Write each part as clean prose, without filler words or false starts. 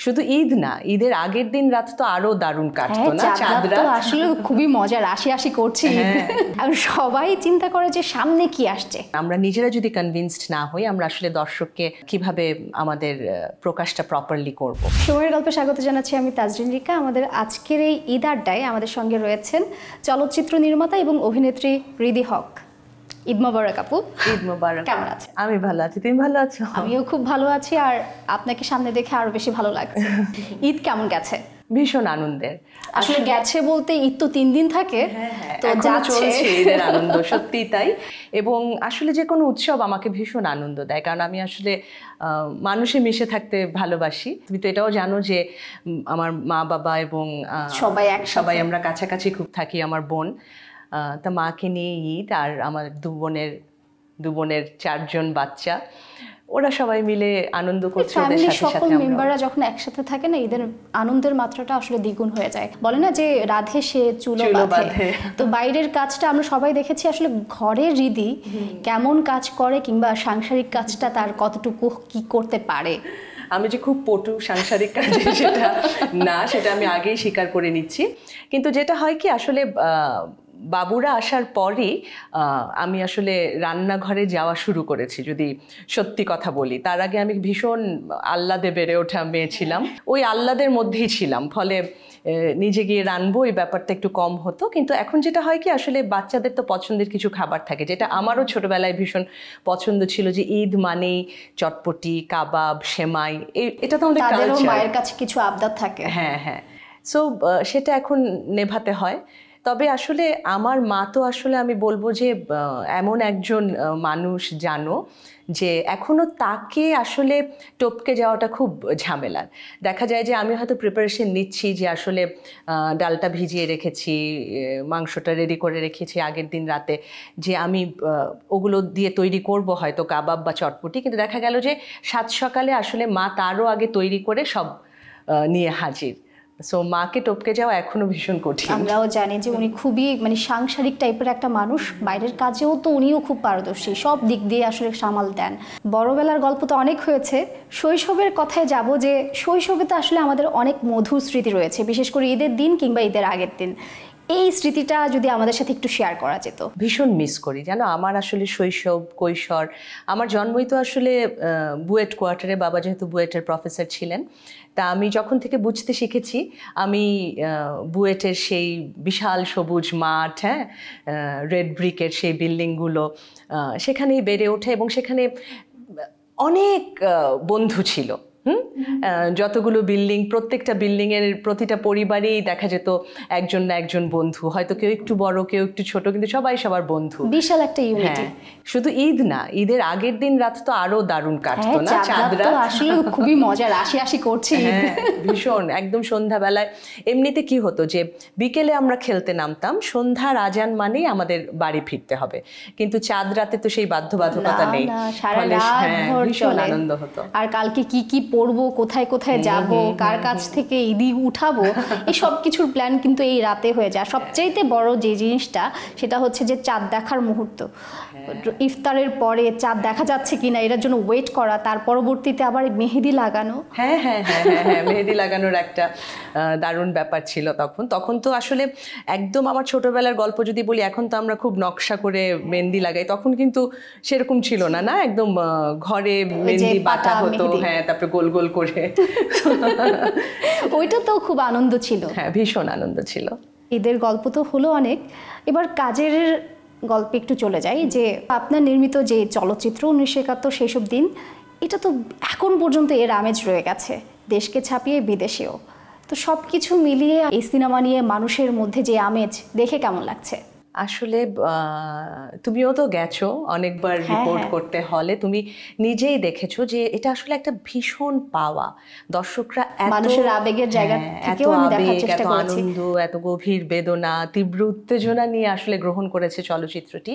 শুধু ঈদ না, ঈদের আগের দিন রাত তো আরো দারুণ কাটতো না? চাঁদ রাত তো আসলে খুবই মজার, আশি আশি করছি। আর সবাই চিন্তা করে যে সামনে কি আসছে। আমরা নিজেরা যদি কনভিন্সড না হই, আমরা আসলে দর্শককে কিভাবে আমাদের প্রকাশটা প্রপারলি করব। সময়ের গল্পে স্বাগত জানাচ্ছি আমি তাজরিন রিকা। আমাদের আজকের এই ঈদ আড্ডায় আমাদের সঙ্গে রয়েছেন চলচ্চিত্র নির্মাতা এবং অভিনেত্রী রিদি হক। ঈদ মোবারক আপু। ঈদ মোবারক। কেমন আছেন? আমি ভালো আছি, তুমি ভালো আছো? আমিও খুব ভালো আছি, আর আপনাকে সামনে দেখে আরো বেশি ভালো লাগছে। ঈদ কেমন গেছে? ভীষণ আনন্দের। আসলে গেছে বলতে ঈদ তো 3 দিন থাকে, তো যাচ্ছে ঈদের আনন্দ, সত্যি তাই। এবং আসলে যে কোনো উৎসব আমাকে ভীষণ আনন্দ দেয়, কারণ আমি আসলে মানুষে মিশে থাকতে ভালোবাসি। তুমি তো এটাও জানো যে আমার মা বাবা এবং সবাই আমরা কাছাকাছি খুব থাকি। আমার বোন, তা মাকে নিয়ে ঈদ, আর আমার দু বোনের 4 জন বাচ্চা, ওরা সবাই মিলে আনন্দ করছে। ফ্যামিলির সকল মেম্বাররা যখন একসাথে থাকে না, ঈদের আনন্দের মাত্রাটা আসলে দ্বিগুণ হয়ে যায়। বলে না যে রাধে সে চুলো বাঁধে। তো বাইরের কাজটা আমরা সবাই দেখেছি, আসলে ঘরের রিদি কেমন কাজ করে কিংবা সাংসারিক কাজটা তার কতটুকু কি করতে পারে। আমি যে খুব পটু সাংসারিক কাজে সেটা আমি আগেই স্বীকার করে নিচ্ছি। কিন্তু যেটা হয় কি, আসলে বাবুরা আসার পরই আমি আসলে রান্নাঘরে যাওয়া শুরু করেছি, যদি সত্যি কথা বলি। তার আগে আমি ভীষণ আহ্লাদে বেড়ে ওঠা মেয়ে ছিলাম, ওই আহ্লাদের মধ্যেই ছিলাম, ফলে নিজে গিয়ে রান্নবো এই ব্যাপারটা একটু কম হতো। কিন্তু এখন যেটা হয় কি, আসলে বাচ্চাদের তো পছন্দের কিছু খাবার থাকে, যেটা আমারও ছোটবেলায় ভীষণ পছন্দ ছিল, যে ঈদ মানেই চটপটি, কাবাব, সেমাই, এটা তো আমাদের কালচার। মায়ের কাছে কিছু আবদার থাকে। হ্যাঁ। সো সেটা এখন নেভাতে হয়। তবে আসলে আমার মা তো আসলে আমি বলবো যে এমন একজন মানুষ, জানো, যে এখনো তাকে আসলে টপকে যাওয়াটা খুব ঝামেলার। দেখা যায় যে আমি হয়তো প্রিপারেশন নিচ্ছি, যে আসলে ডালটা ভিজিয়ে রেখেছি, মাংসটা রেডি করে রেখেছি আগের দিন রাতে, যে আমি ওগুলো দিয়ে তৈরি করব হয়তো কাবাব বা চটপটি, কিন্তু দেখা গেল যে 7 সকালে আসলে মা তারও আগে তৈরি করে সব নিয়ে হাজির। সো মাকে টপকে যাওয়া এখনো ভীষণ কঠিন। আমরাও জানি যে উনি খুবই সাংসারিক টাইপের একটা মানুষ, বাইরের কাজেও তো উনিও খুব পারদর্শী, সব দিক দিয়ে আসলে সামাল দেন। বড়বেলার গল্প তো অনেক হয়েছে, শৈশবের কথায় যাব, যে শৈশবে তো আসলে আমাদের অনেক মধুর স্মৃতি রয়েছে, বিশেষ করে ঈদের দিন কিংবা ঈদের আগের দিন। এই স্মৃতিটা যদি আমাদের সাথে একটু শেয়ার করা যেত। ভীষণ মিস করি, জানো। আমার আসলে শৈশব কৈশোর, আমার জন্মই তো আসলে বুয়েট কোয়ার্টারে। বাবা যেহেতু বুয়েটের প্রফেসর ছিলেন, তা আমি যখন থেকে বুঝতে শিখেছি, আমি বুয়েটের সেই বিশাল সবুজ মাঠ, রেড ব্রিকের সেই বিল্ডিংগুলো, সেখানেই বেড়ে ওঠে, এবং সেখানে অনেক বন্ধু ছিল। যতগুলো বিল্ডিং, প্রত্যেকটা বিল্ডিংয়ের প্রতিটা পরিবারেই দেখা যেত একজন না একজন বন্ধু, হয়তো কেউ একটু বড়, কেউ একটু ছোট, কিন্তু সবাই সবার বন্ধু। বিশাল একটা ইউনিটি। শুধু ঈদ না, ঈদের আগের দিন রাত তো আরো দারুণ কাটতো না? চাঁদ রাত আসলে খুবই মজার, আশি আশি করছি। ভীষণ। একদম সন্ধ্যাবেলায় এমনিতে কি হতো, যে বিকেলে আমরা খেলতে নামতাম, সন্ধ্যার আজান মানেই আমাদের বাড়ি ফিরতে হবে, কিন্তু চাঁদ রাতে তো সেই বাধ্যবাধকতা নেই, ভীষণ আনন্দ হতো। আর কালকে কি কি পড়বো, কোথায় কোথায় যাব, কার কাছ থেকে ঈদি উঠাবো, এই সব কিছুর প্ল্যান কিন্তু এই রাতে হয়ে যায়। সবচাইতে বড় যে জিনিসটা, সেটা হচ্ছে যে চাঁদ দেখার মুহূর্ত। ইফতারের পরে চাঁদ দেখা যাচ্ছে কিনা এটার জন্য ওয়েট করা, তার পরবর্তীতে আবার মেহেদি লাগানো। হ্যাঁ, মেহেদি লাগানোর একটা দারুণ ব্যাপার ছিল তখন তো আসলে একদম আমার ছোটবেলার গল্প যদি বলি, এখন তো আমরা খুব নকশা করে মেহেদি লাগাই, তখন কিন্তু সেরকম ছিল না, একদম ঘরে মেহেদি বাটা হতো, তারপরে গোল গোল করে। ওইটা তো খুব আনন্দ ছিল। ভীষণ আনন্দ ছিল। ঈদের গল্প তো হলো অনেক, এবার কাজের গল্পে একটু চলে যাই। যে আপনার নির্মিত যে চলচ্চিত্র 1971 সেসব দিন, এটা তো এখন পর্যন্ত এর আমেজ রয়ে গেছে, দেশকে ছাপিয়ে বিদেশেও। তো সব কিছু মিলিয়ে এই সিনেমা নিয়ে মানুষের মধ্যে যে আমেজ, দেখে কেমন লাগছে? আসলে তুমিও তো গেছো অনেকবার রিপোর্ট করতে হলে, তুমি নিজেই দেখেছো যে এটা আসলে একটা ভীষণ পাওয়া। দর্শকরা মানুষের আবেগের জায়গা থেকেও আমি দেখার চেষ্টা করেছি, আনন্দ, এত গভীর বেদনা, তীব্র উত্তেজনা নিয়ে আসলে গ্রহণ করেছে চলচ্চিত্রটি।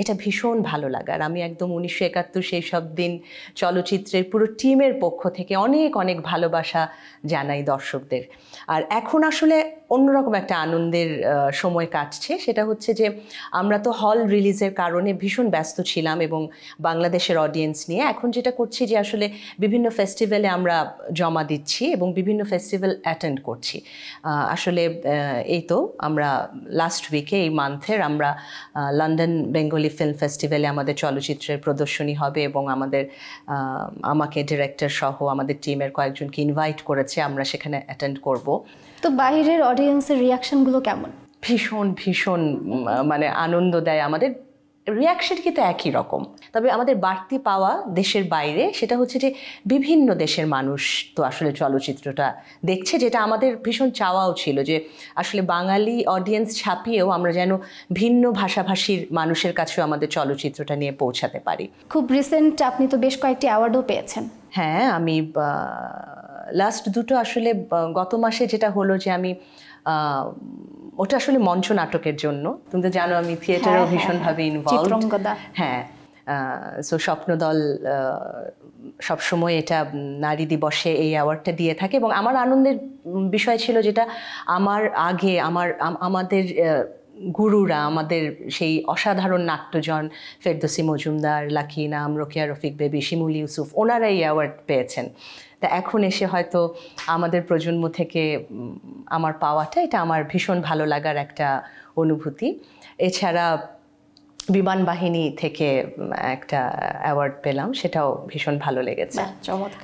এটা ভীষণ ভালো লাগার। আমি একদম 1971 সেই সব দিন চলচ্চিত্রের পুরো টিমের পক্ষ থেকে অনেক অনেক ভালোবাসা জানাই দর্শকদের। আর এখন আসলে অন্যরকম একটা আনন্দের সময় কাটছে, সেটা হচ্ছে যে আমরা তো হল রিলিজের কারণে ভীষণ ব্যস্ত ছিলাম এবং বাংলাদেশের অডিয়েন্স নিয়ে। এখন যেটা করছি যে আসলে বিভিন্ন ফেস্টিভ্যালে আমরা জমা দিচ্ছি এবং বিভিন্ন ফেস্টিভ্যাল অ্যাটেন্ড করছি। আসলে এই তো আমরা লাস্ট উইকে এই মান্থের আমরা লন্ডন বেঙ্গলি ফিল্ম ফেস্টিভ্যালে আমাদের চলচ্চিত্রের প্রদর্শনী হবে এবং আমাকে ডিরেক্টর সহ আমাদের টিমের কয়েকজনকে ইনভাইট করেছে, আমরা সেখানে অ্যাটেন্ড করব। তো বাইরের অডিয়েন্সের রিয়াকশনগুলো কেমন? ভীষণ ভীষণ মানে আনন্দ দেয়। আমাদের রিয়াকশন কিন্তু একই রকম, তবে আমাদের বাড়তি পাওয়া দেশের বাইরে সেটা হচ্ছে যে বিভিন্ন দেশের মানুষ তো আসলে চলচ্চিত্রটা দেখছে, যেটা আমাদের ভীষণ চাওয়াও ছিল যে আসলে বাঙালি অডিয়েন্স ছাপিয়েও আমরা যেন ভিন্ন ভাষাভাষীর মানুষের কাছেও আমাদের চলচ্চিত্রটা নিয়ে পৌঁছাতে পারি। খুব রিসেন্ট আপনি তো বেশ কয়েকটি অ্যাওয়ার্ডও পেয়েছেন। হ্যাঁ, আমি লাস্ট দুটো আসলে গত মাসে যেটা হলো যে আমি ওটা আসলে মঞ্চ নাটকের জন্য, তুমি তো জানো আমি থিয়েটারেও ভীষণভাবে ইনভলভড। হ্যাঁ, সো স্বপ্নদল সবসময় এটা নারী দিবসে এই অ্যাওয়ার্ডটা দিয়ে থাকে এবং আমার আনন্দের বিষয় ছিল যেটা আমার আগে আমাদের গুরুরা, আমাদের সেই অসাধারণ নাট্যজন ফেরদৌসী মজুমদার, লাকি ইনাম, রোকেয়া রফিক বেবি, শিমুল ইউসুফ, ওনারা এই অ্যাওয়ার্ড পেয়েছেন। তা এখন এসে হয়তো আমাদের প্রজন্ম থেকে আমার পাওয়াটা, এটা আমার ভীষণ ভালো লাগার একটা অনুভূতি। এছাড়া বিমান বাহিনী থেকে একটা অ্যাওয়ার্ড পেলাম, সেটাও ভীষণ ভালো লেগেছে।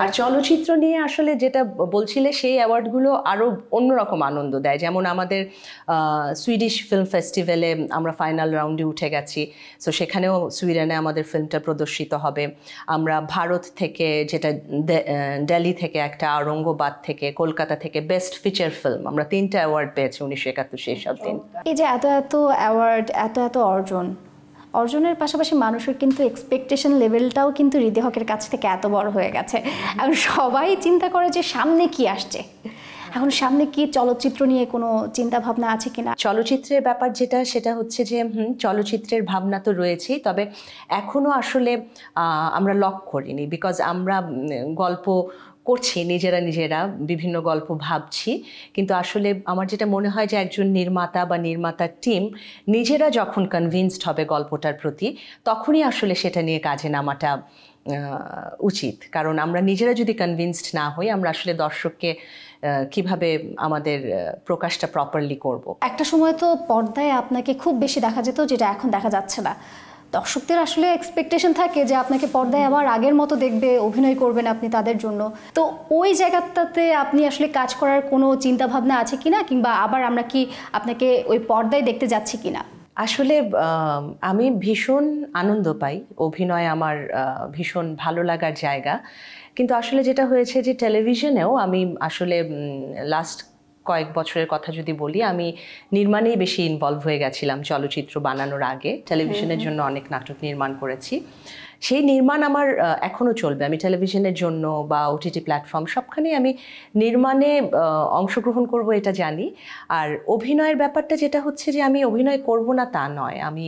আর চলচ্চিত্র নিয়ে আসলে যেটা বলছিলে, সেই অ্যাওয়ার্ডগুলো আরও অন্যরকম আনন্দ দেয়। যেমন আমাদের সুইডিশ ফিল্ম ফেস্টিভ্যালে আমরা ফাইনাল রাউন্ডে উঠে গেছি, সো সেখানেও সুইডেনে আমাদের ফিল্মটা প্রদর্শিত হবে। আমরা ভারত থেকে, যেটা দিল্লি থেকে একটা, আওরঙ্গাবাদ থেকে, কলকাতা থেকে বেস্ট ফিচার ফিল্ম, আমরা 3টা অ্যাওয়ার্ড পেয়েছি 1971 সেই সব দিন। এই যে এত এত অ্যাওয়ার্ড, এত এত অর্জনের পাশাপাশি মানুষের কিন্তু এক্সপেকটেশন লেভেলটাও কিন্তু হৃদয় হকের কাছ থেকে এত বড় হয়ে গেছে। এখন সবাই চিন্তা করে যে সামনে কি আসছে, এখন সামনে কি চলচ্চিত্র নিয়ে কোনো চিন্তা ভাবনা আছে কিনা? চলচ্চিত্রের ব্যাপার যেটা, সেটা হচ্ছে যে চলচ্চিত্রের ভাবনা তো রয়েছেই, তবে এখনও আসলে আমরা লক করিনি, বিকজ আমরা গল্প করছি নিজেরা বিভিন্ন গল্প ভাবছি, কিন্তু আসলে আমার যেটা মনে হয় যে একজন নির্মাতা বা নির্মাতার টিম নিজেরা যখন কনভিন্সড হবে গল্পটার প্রতি, তখনই আসলে সেটা নিয়ে কাজে নামাটা উচিত। কারণ আমরা নিজেরা যদি কনভিন্সড না হই, আমরা আসলে দর্শককে কিভাবে আমাদের প্রকাশটা প্রপারলি করব। একটা সময় তো পর্দায় আপনাকে খুব বেশি দেখা যেত, যেটা এখন দেখা যাচ্ছে না। দর্শকদের আসলে এক্সপেকটেশন থাকে যে আপনাকে পর্দায় আবার আগের মতো দেখবে, অভিনয় করবেন আপনি তাদের জন্য। তো ওই জায়গাটাতে আপনি আসলে কাজ করার কোনো চিন্তা ভাবনা আছে কিনা, কিংবা আবার আমরা কি আপনাকে ওই পর্দায় দেখতে যাচ্ছি কিনা? আসলে আমি ভীষণ আনন্দ পাই, অভিনয় আমার ভীষণ ভালো লাগার জায়গা। কিন্তু আসলে যেটা হয়েছে যে টেলিভিশনেও আমি আসলে লাস্ট কয়েক বছরের কথা যদি বলি, আমি নির্মাণেই বেশি ইনভলভ হয়ে গেছিলাম চলচ্চিত্র বানানোর আগে। টেলিভিশনের জন্য অনেক নাটক নির্মাণ করেছি, সেই নির্মাণ আমার এখনও চলবে। আমি টেলিভিশনের জন্য বা ওটিটি প্ল্যাটফর্ম সবখানেই আমি নির্মাণে অংশগ্রহণ করব, এটা জানি। আর অভিনয়ের ব্যাপারটা যেটা হচ্ছে যে আমি অভিনয় করব না তা নয়, আমি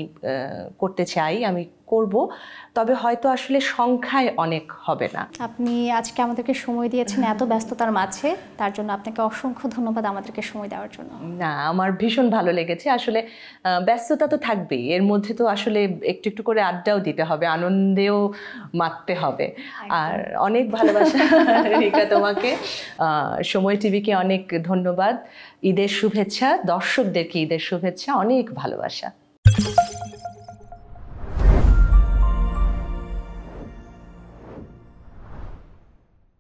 করতে চাই, আমি করব, তবে হয়তো আসলে সংখ্যায় অনেক হবে না। আপনি আজকে আমাদেরকে সময় দিয়েছেন এত ব্যস্ততার মাঝে, তার জন্য আপনাকে অসংখ্য ধন্যবাদ আমাদেরকে সময় দেওয়ার জন্য। না, আমার ভীষণ ভালো লেগেছে। আসলে ব্যস্ততা তো থাকবেই, এর মধ্যে তো আসলে একটু একটু করে আড্ডাও দিতে হবে, আনন্দেও মাততে হবে। আর অনেক ভালোবাসা রিকা তোমাকে, সময় টিভিকে অনেক ধন্যবাদ। ঈদের শুভেচ্ছা, দর্শকদেরকে ঈদের শুভেচ্ছা, অনেক ভালোবাসা।